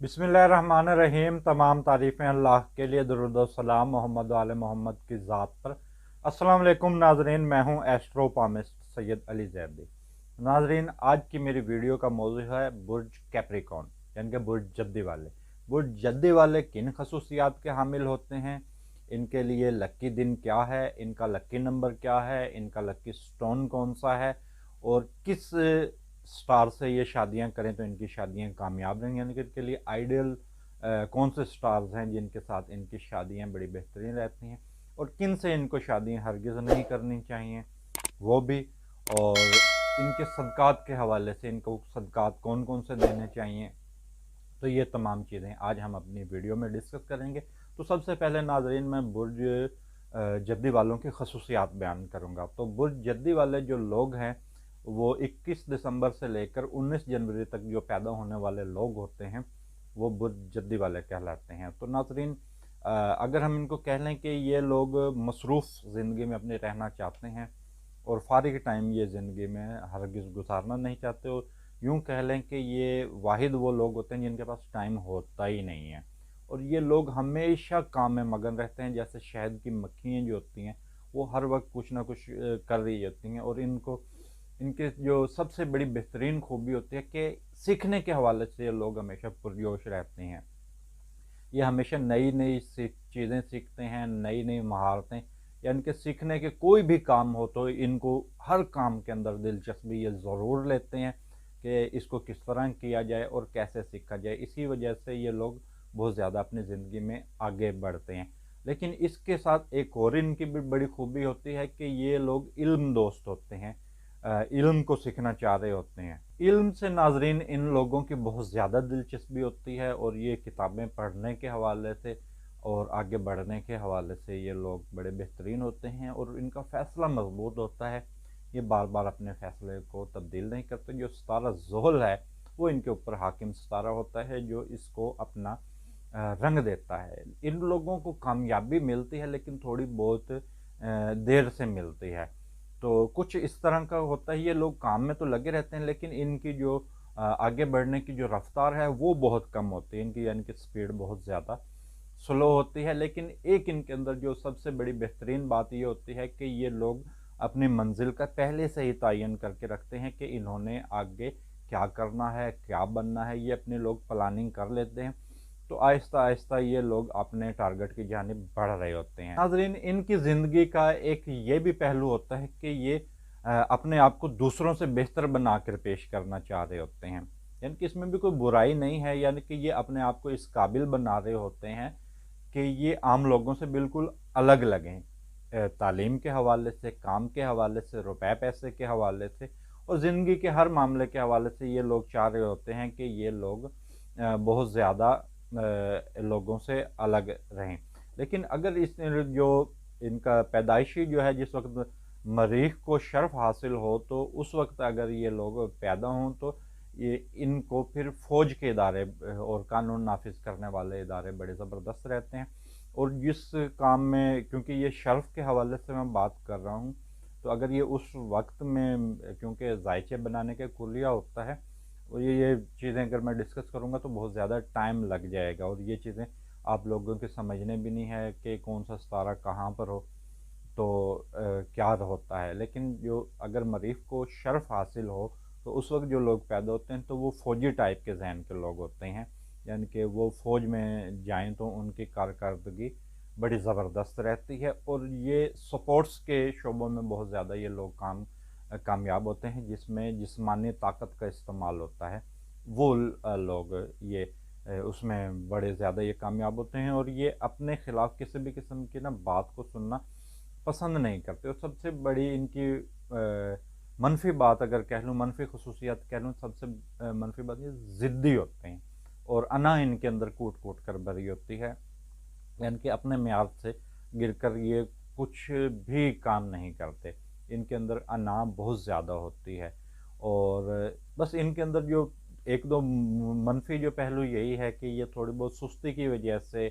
बिस्मिल्लाहिर्रहमानिर्रहीम। तमाम तारीफ़ें अल्लाह के लिए, दुरूद और सलाम मोहम्मद वाले मोहम्मद की ज़ात पर। अस्सलाम वालेकुम नाजरीन, मैं हूं एस्ट्रोपामिस्ट सैयद अली ज़ैदी। नाजरीन, आज की मेरी वीडियो का मौजू है बुर्ज कैप्रिकॉर्न, यानी कि बुर्ज जद्दी वाले। बुर्ज जद्दी वाले किन खसूसियात के हामिल होते हैं, इनके लिए लक्की दिन क्या है, इनका लक्की नंबर क्या है, इनका लक्की स्टोन कौन सा है, और किस स्टार से ये शादियां करें तो इनकी शादियां कामयाब रहेंगी, यानी कि इनके लिए आइडियल कौन से स्टार्स हैं जिनके साथ इनकी शादियां बड़ी बेहतरीन रहती हैं, और किन से इनको शादियां हरगिज़ नहीं करनी चाहिए वो भी, और इनके सदक़ात के हवाले से इनको सदक़ात कौन कौन से देने चाहिए। तो ये तमाम चीज़ें आज हम अपनी वीडियो में डिस्कस करेंगे। तो सबसे पहले नाजरीन, मैं बुर्ज जद्दी वालों की खसूसियात बयान करूँगा। तो बुर्ज जद्दी वाले जो लोग हैं वो 21 दिसंबर से लेकर 19 जनवरी तक जो पैदा होने वाले लोग होते हैं वो बुर्ज जद्दी वाले कहलाते हैं। तो नाजरीन, अगर हम इनको कह लें कि ये लोग मसरूफ़ ज़िंदगी में अपने रहना चाहते हैं और फारिग टाइम ये ज़िंदगी में हरगिज़ गुजारना नहीं चाहते, और यूँ कह लें कि ये वाहिद वो लोग होते हैं जिनके पास टाइम होता ही नहीं है, और ये लोग हमेशा काम में मगन रहते हैं। जैसे शहद की मक्खियाँ जो होती हैं वो हर वक्त कुछ ना कुछ कर रही होती हैं, और इनको इनके जो सबसे बड़ी बेहतरीन खूबी होती है कि सीखने के हवाले से ये लोग हमेशा पुरजोश रहते हैं। ये हमेशा नई नई चीज़ें सीखते हैं, नई नई महारतें, या इनके सीखने के कोई भी काम हो तो इनको हर काम के अंदर दिलचस्पी ये ज़रूर लेते हैं कि इसको किस तरह किया जाए और कैसे सीखा जाए। इसी वजह से ये लोग बहुत ज़्यादा अपनी ज़िंदगी में आगे बढ़ते हैं। लेकिन इसके साथ एक और इनकी भी बड़ी खूबी होती है कि ये लोग इल्म दोस्त होते हैं, इल्म को सीखना चाह रहे होते हैं। इल्म से नाजरीन इन लोगों की बहुत ज़्यादा दिलचस्पी होती है, और ये किताबें पढ़ने के हवाले से और आगे बढ़ने के हवाले से ये लोग बड़े बेहतरीन होते हैं, और इनका फ़ैसला मजबूत होता है। ये बार बार अपने फ़ैसले को तब्दील नहीं करते। जो सितारा ज़ुहल है वो इनके ऊपर हाकिम सितारा होता है, जो इसको अपना रंग देता है। इन लोगों को कामयाबी मिलती है लेकिन थोड़ी बहुत देर से मिलती है। तो कुछ इस तरह का होता है, ये लोग काम में तो लगे रहते हैं लेकिन इनकी जो आगे बढ़ने की जो रफ्तार है वो बहुत कम होती है इनकी, यानी कि स्पीड बहुत ज़्यादा स्लो होती है। लेकिन एक इनके अंदर जो सबसे बड़ी बेहतरीन बात ये होती है कि ये लोग अपनी मंजिल का पहले से ही तयन करके रखते हैं कि इन्होंने आगे क्या करना है, क्या बनना है, ये अपने लोग प्लानिंग कर लेते हैं। तो आहिस्ता आहिस्ता ये लोग अपने टारगेट की जानिब बढ़ रहे होते हैं। नाज़रीन, इनकी ज़िंदगी का एक ये भी पहलू होता है कि ये अपने आप को दूसरों से बेहतर बना कर पेश करना चाह रहे होते हैं, यानी कि इसमें भी कोई बुराई नहीं है। यानी कि ये अपने आप को इस काबिल बना रहे होते हैं कि ये आम लोगों से बिल्कुल अलग लगें, तालीम के हवाले से, काम के हवाले से, रुपए पैसे के हवाले से, और ज़िंदगी के हर मामले के हवाले से ये लोग चाह रहे होते हैं कि ये लोग बहुत ज़्यादा लोगों से अलग रहें। लेकिन अगर इस जो इनका पैदाइशी जो है, जिस वक्त मरीख को शर्फ हासिल हो, तो उस वक्त अगर ये लोग पैदा हों तो ये इनको फिर फ़ौज के इदारे और कानून नाफिज करने वाले इदारे बड़े ज़बरदस्त रहते हैं। और जिस काम में, क्योंकि ये शर्फ के हवाले से मैं बात कर रहा हूँ, तो अगर ये उस वक्त में, क्योंकि जायचे बनाने का कुलिया होता है, और ये चीज़ें अगर मैं डिस्कस करूँगा तो बहुत ज़्यादा टाइम लग जाएगा, और ये चीज़ें आप लोगों के समझने भी नहीं है कि कौन सा सितारा कहाँ पर हो तो क्या होता है। लेकिन जो अगर मरीख को शर्फ हासिल हो तो उस वक्त जो लोग पैदा होते हैं तो वो फ़ौजी टाइप के जहन के लोग होते हैं, यानी कि वो फ़ौज में जाएं तो उनकी कारकर्दगी बड़ी ज़बरदस्त रहती है, और ये स्पोर्ट्स के शोबों में बहुत ज़्यादा ये लोग कामयाब होते हैं, जिसमें जिस्मानी ताकत का इस्तेमाल होता है। वो लोग ये उसमें बड़े ज़्यादा ये कामयाब होते हैं, और ये अपने ख़िलाफ़ किसी भी किस्म की ना बात को सुनना पसंद नहीं करते। और सबसे बड़ी इनकी मनफी बात अगर कह लूँ, मनफी खसूसियत कह लूँ, सबसे मनफी बात ये ज़िद्दी होते हैं, और अना इनके अंदर कूट कूट कर भरी होती है, यानी कि अपने मियाद से गिर कर ये कुछ भी काम नहीं करते। इनके अंदर अना बहुत ज़्यादा होती है, और बस इनके अंदर जो एक दो मनफी जो पहलू यही है कि ये थोड़ी बहुत सुस्ती की वजह से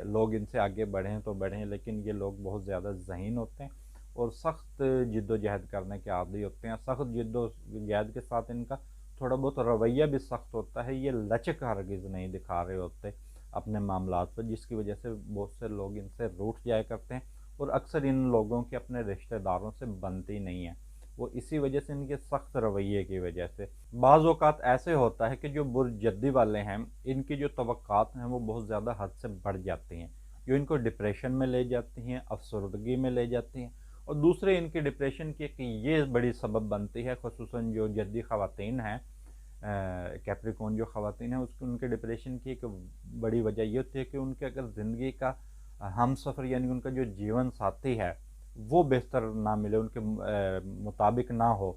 लोग इनसे आगे बढ़ें तो बढ़ें, लेकिन ये लोग बहुत ज़्यादा ज़हीन होते हैं और सख्त जिद्दोजहद करने के आदी होते हैं। सख्त जिद्दोजहद के साथ इनका थोड़ा बहुत रवैया भी सख्त होता है, ये लचक हरगिज़ नहीं दिखा रहे होते अपने मामलात पर, जिसकी वजह से बहुत से लोग इनसे रूठ जाया करते हैं और अक्सर इन लोगों के अपने रिश्तेदारों से बनती नहीं है। वो इसी वजह से, इनके सख्त रवैये की वजह से। बाज़ औक़ात ऐसे होता है कि जो बुर्जद्दी वाले हैं, इनकी जो तवक्कात हैं वो बहुत ज़्यादा हद से बढ़ जाती हैं, जो इनको डिप्रेशन में ले जाती हैं, अफसरदगी में ले जाती हैं। और दूसरे इनके डिप्रेशन की कि ये बड़ी सबब बनती है, ख़ुसूसन जो जद्दी ख़वातीन हैं, कैप्रिकॉर्न जो ख़वातीन हैं, उसकी उनके डिप्रेशन की एक बड़ी वजह ये होती है कि उनके अगर ज़िंदगी का हम सफ़र यानी उनका जो जीवन साथी है वो बेहतर ना मिले, उनके मुताबिक ना हो,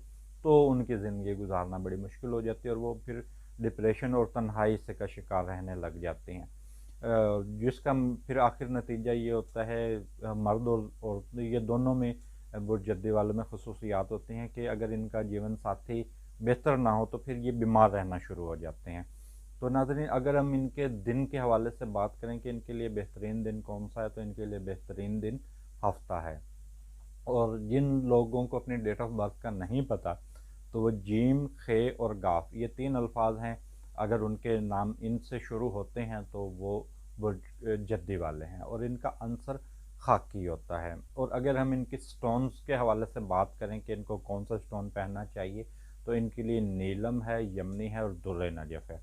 तो उनकी ज़िंदगी गुजारना बड़ी मुश्किल हो जाती है और वो फिर डिप्रेशन और तन्हाई से का शिकार रहने लग जाती हैं, जिसका फिर आखिर नतीजा ये होता है, मर्द और ये दोनों में बुर्जद्दी वालों में खसूसियात होती हैं कि अगर इनका जीवन साथी बेहतर ना हो तो फिर ये बीमार रहना शुरू हो जाते हैं। तो नाज़रीन, अगर हम इनके दिन के हवाले से बात करें कि इनके लिए बेहतरीन दिन कौन सा है, तो इनके लिए बेहतरीन दिन हफ्ता है। और जिन लोगों को अपनी डेट ऑफ बर्थ का नहीं पता, तो वो जीम, खे और गाफ, ये 3 अल्फाज हैं, अगर उनके नाम इनसे शुरू होते हैं तो वो बुर्जद्दी वाले हैं और इनका आंसर खाकी होता है। और अगर हम इनके स्टोन्स के हवाले से बात करें कि इनको कौन सा स्टोन पहनना चाहिए, तो इनके लिए नीलम है, यमनी है और दुर्रे नजफ़ है।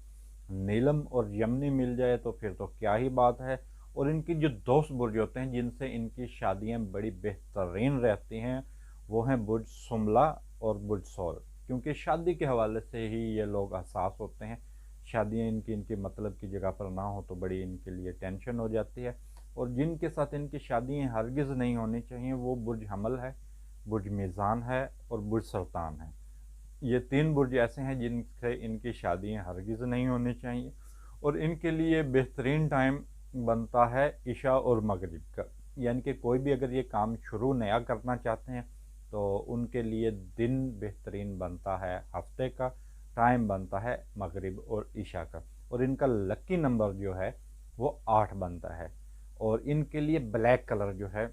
नीलम और यमनी मिल जाए तो फिर तो क्या ही बात है। और इनकी जो दोस्त बुर्ज होते हैं जिनसे इनकी शादियां बड़ी बेहतरीन रहती हैं, वो हैं बुर्ज सुमला और बुर्ज सौर, क्योंकि शादी के हवाले से ही ये लोग हसास होते हैं। शादियां इनकी इनकी मतलब की जगह पर ना हो तो बड़ी इनके लिए टेंशन हो जाती है। और जिनके साथ इनकी शादियां हरगिज़ नहीं होनी चाहिए वो बुर्ज हमल है, बुर्ज मीज़ान है और बुर्ज सरतान है। ये 3 बुर्ज ऐसे हैं जिनसे इनकी शादियां हरगिज़ नहीं होनी चाहिए। और इनके लिए बेहतरीन टाइम बनता है इशा और मगरिब का, यानी कि कोई भी अगर ये काम शुरू नया करना चाहते हैं तो उनके लिए दिन बेहतरीन बनता है, हफ्ते का टाइम बनता है मगरिब और इशा का। और इनका लकी नंबर जो है वो 8 बनता है। और इनके लिए ब्लैक कलर जो है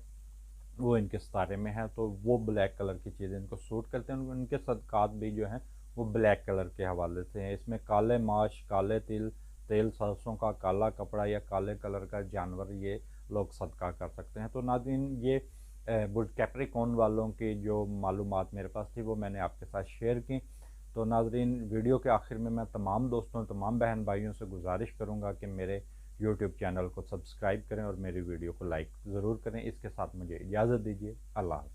वो इनके सितारे में है, तो वो ब्लैक कलर की चीज़ें इनको सूट करते हैं। उनके सदक़ात भी जो हैं वो ब्लैक कलर के हवाले से हैं। इसमें काले माश, काले तिल, तेल सरसों का, काला कपड़ा या काले कलर का जानवर ये लोग सदका कर सकते हैं। तो नाज़रीन, ये बुर्ज कैप्रिकॉर्न वालों की जो मालूमात मेरे पास थी वो मैंने आपके साथ शेयर की। तो नाज़रीन, वीडियो के आखिर में मैं तमाम दोस्तों, तमाम बहन भाइयों से गुजारिश करूँगा कि मेरे यूट्यूब चैनल को सब्सक्राइब करें और मेरी वीडियो को लाइक ज़रूर करें। इसके साथ मुझे इजाज़त दीजिए। अल्लाह हाफ़िज़।